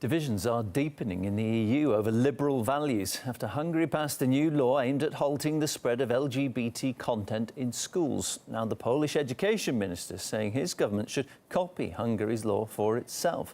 Divisions are deepening in the EU over liberal values after Hungary passed a new law aimed at halting the spread of LGBT content in schools. Now the Polish education minister is saying his government should copy Hungary's law for itself.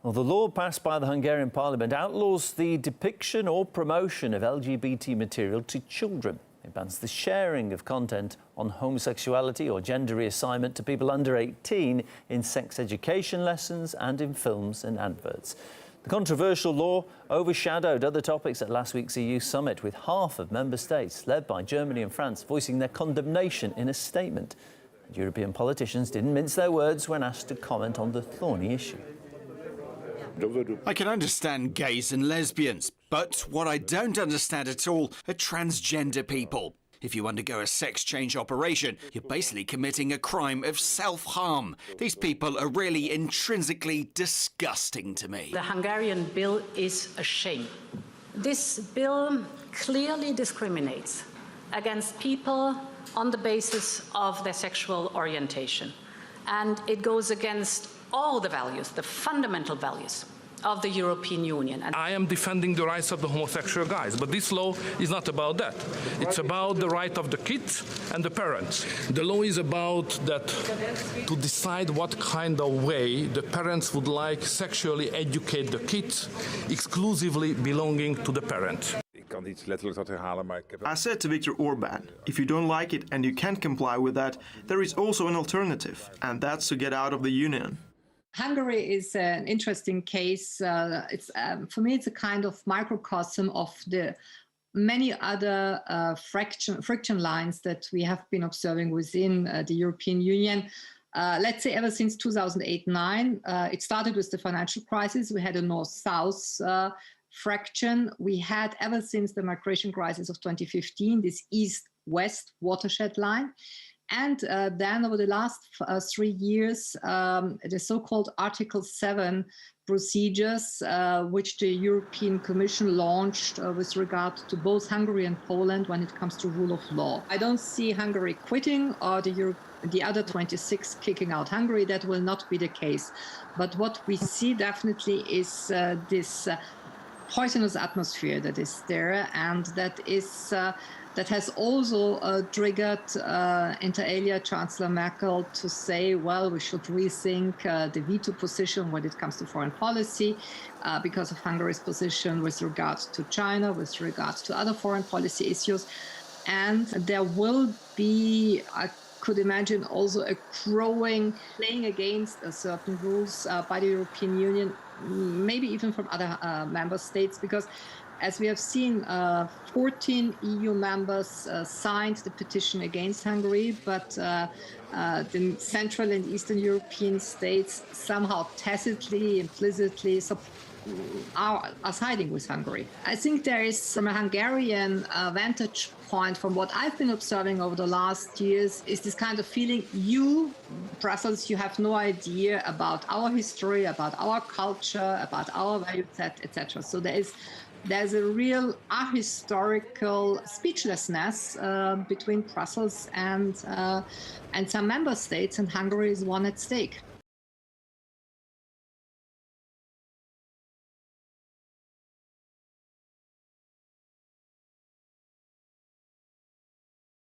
Well, the law passed by the Hungarian parliament outlaws the depiction or promotion of LGBT material to children. It bans the sharing of content on homosexuality or gender reassignment to people under 18 in sex education lessons and in films and adverts. The controversial law overshadowed other topics at last week's EU summit, with half of member states, led by Germany and France, voicing their condemnation in a statement. And European politicians didn't mince their words when asked to comment on the thorny issue. I can understand gays and lesbians, but what I don't understand at all are transgender people. If you undergo a sex change operation, you're basically committing a crime of self-harm. These people are really intrinsically disgusting to me. The Hungarian bill is a shame. This bill clearly discriminates against people on the basis of their sexual orientation. And it goes against all the values, the fundamental values of the European Union. I am defending the rights of the homosexual guys, but this law is not about that. It's about the right of the kids and the parents. The law is about that to decide what kind of way the parents would like sexually educate the kids, exclusively belonging to the parent. I said to Viktor Orban, if you don't like it and you can't comply with that, there is also an alternative, and that's to get out of the union. Hungary is an interesting case. For me, it's a kind of microcosm of the many other friction lines that we have been observing within the European Union. Let's say ever since 2008-9, it started with the financial crisis. We had a north-south fraction. We had, ever since the migration crisis of 2015, this east-west watershed line. And then over the last 3 years, the so-called Article 7 procedures, which the European Commission launched with regard to both Hungary and Poland when it comes to rule of law. I don't see Hungary quitting or the other 26 kicking out Hungary. That will not be the case. But what we see definitely is this poisonous atmosphere that is there, and that has also triggered inter alia Chancellor Merkel to say, well, we should rethink the veto position when it comes to foreign policy because of Hungary's position with regards to China, with regards to other foreign policy issues. And there will be, I could imagine, also a growing playing against certain rules by the European Union, maybe even from other member states, because as we have seen, 14 EU members signed the petition against Hungary, but the Central and Eastern European states somehow tacitly, implicitly are siding with Hungary. I think there is, from a Hungarian vantage point, from what I've been observing over the last years, is this kind of feeling, you, Brussels, you have no idea about our history, about our culture, about our value set, etc. So there's a real ahistorical speechlessness between Brussels and some member states, and Hungary is one at stake.